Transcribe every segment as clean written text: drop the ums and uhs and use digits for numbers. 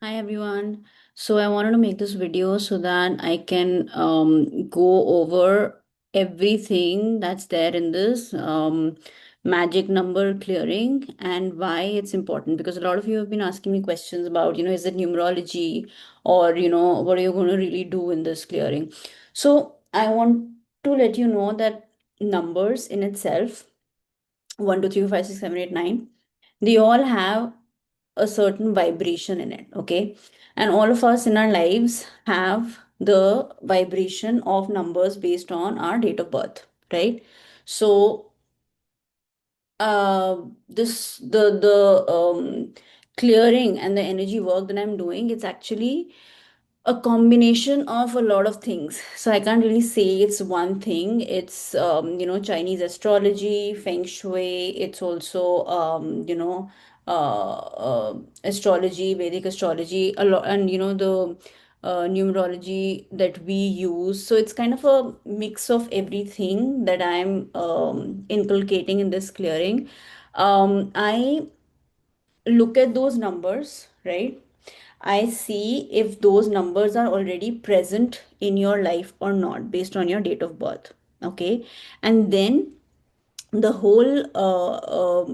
Hi everyone. So I wanted to make this video so that I can go over everything that's there in this magic number clearing and why it's important, because a lot of you have been asking me questions about, is it numerology, or what are you going to really do in this clearing. So I want to let you know that numbers in itself, 1 2 3 4 5 6 7 8 9, they all have a certain vibration in it, okay? And all of us in our lives have the vibration of numbers based on our date of birth, right? So this the clearing and the energy work that I'm doing, it's actually a combination of a lot of things. So I can't really say it's one thing. It's Chinese astrology, feng shui. It's also astrology, Vedic astrology, a lot, and the numerology that we use. So it's kind of a mix of everything that I'm inculcating in this clearing. I look at those numbers, right? I see if those numbers are already present in your life or not based on your date of birth. Okay. And then the whole uh,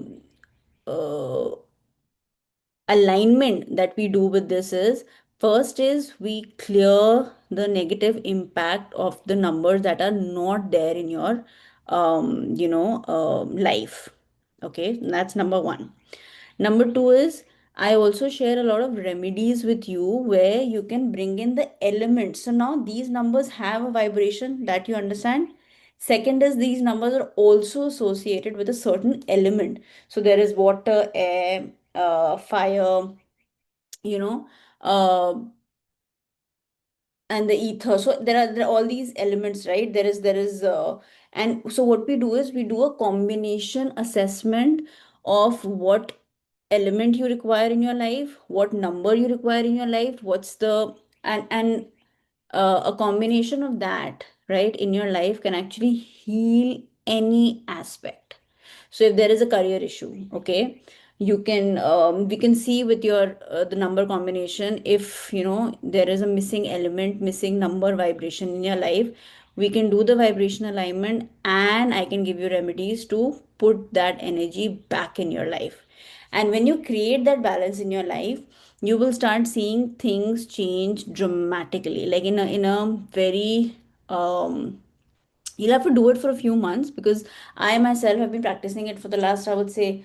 alignment that we do with this is, first is we clear the negative impact of the numbers that are not there in your life. Okay, that's number one. Number two is, I also share a lot of remedies with you where you can bring in the elements. So now these numbers have a vibration that you understand. Second is, these numbers are also associated with a certain element. So there is water, air, fire, you know, uh, and the ether. So there are all these elements, right? And so what we do is we do a combination assessment of what element you require in your life, what number you require in your life, what's the and a combination of that, right, in your life can actually heal any aspect. So if there is a career issue, okay, you can we can see with your the number combination, if there is a missing element, missing number vibration in your life, we can do the vibration alignment and I can give you remedies to put that energy back in your life. And when you create that balance in your life, you will start seeing things change dramatically, like in a very you'll have to do it for a few months, because I myself have been practicing it for the last, I would say,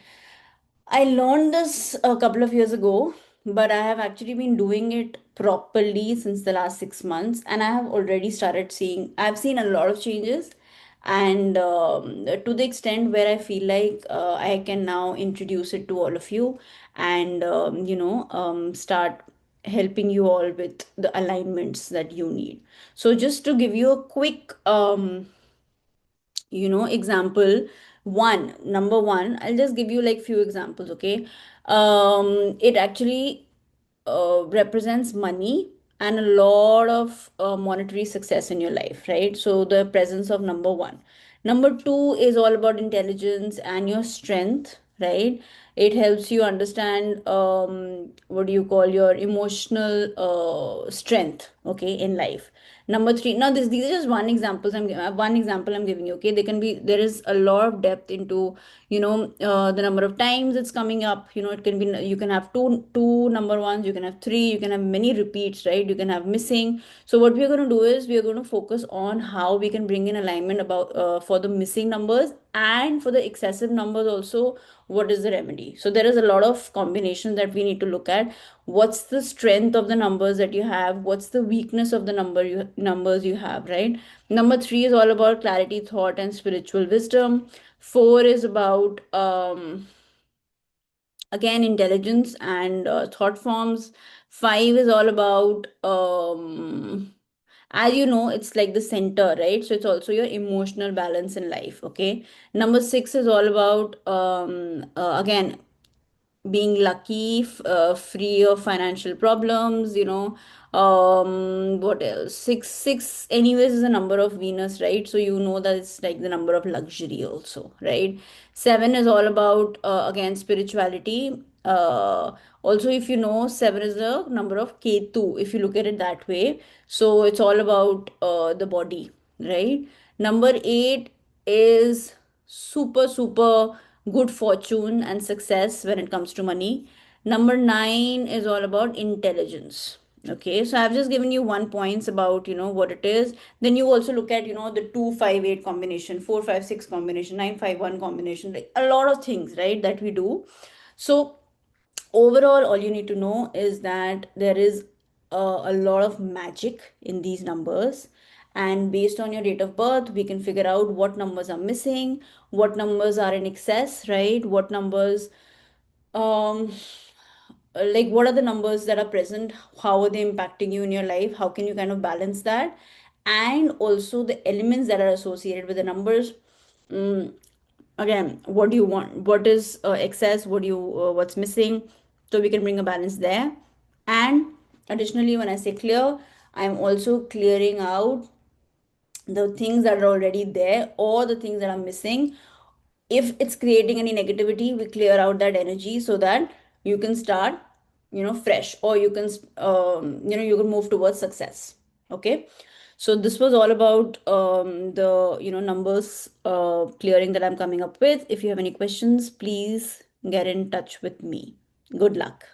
I learned this a couple of years ago, but I have actually been doing it properly since the last 6 months, and I have already I've seen a lot of changes, and to the extent where I feel like I can now introduce it to all of you and start helping you all with the alignments that you need. So just to give you a quick example, number one, I'll just give you like few examples, okay? It actually represents money and a lot of monetary success in your life, right? So the presence of number one. Number two is all about intelligence and your strength, right? It helps you understand what do you call your emotional strength, okay, in life. Number three, now these are just one example I'm giving you, okay? There is a lot of depth into the number of times it's coming up. It can be, you can have two number ones, you can have three, you can have many repeats, right? You can have missing. So what we are going to do is we are going to focus on how we can bring in alignment about for the missing numbers, and for the excessive numbers also, what is the remedy. So there is a lot of combinations that we need to look at. What's the strength of the numbers that you have, what's the weakness of the numbers you have, right? Number three is all about clarity, thought, and spiritual wisdom. Four is about again intelligence and thought forms. Five is all about as you know, it's like the center, right? So it's also your emotional balance in life, okay? Number six is all about again being lucky, free of financial problems, what else? Six anyways is a number of Venus, right? So you know that it's like the number of luxury also, right? Seven is all about again spirituality. Also, if you know, 7 is the number of Ketu, if you look at it that way. So it's all about the body, right? Number 8 is super, super good fortune and success when it comes to money. Number 9 is all about intelligence. Okay, so I've just given you 1 points about, what it is. Then you also look at, the 2 5 8 combination, 4 5 6 combination, 9 5 1 combination, like a lot of things, right, that we do. So overall, all you need to know is that there is a lot of magic in these numbers. And based on your date of birth, we can figure out what numbers are missing, what numbers are in excess, right? What numbers, um, like, what are the numbers that are present? How are they impacting you in your life? How can you kind of balance that? And also the elements that are associated with the numbers. Mm, Again, what do you want, what is excess, what's missing, so we can bring a balance there. And additionally, when I say clear, I'm also clearing out the things that are already there or the things that are missing. If it's creating any negativity, we clear out that energy so that you can start, fresh, or you can you can move towards success. Okay, so this was all about the numbers clearing that I'm coming up with. If you have any questions, please get in touch with me. Good luck.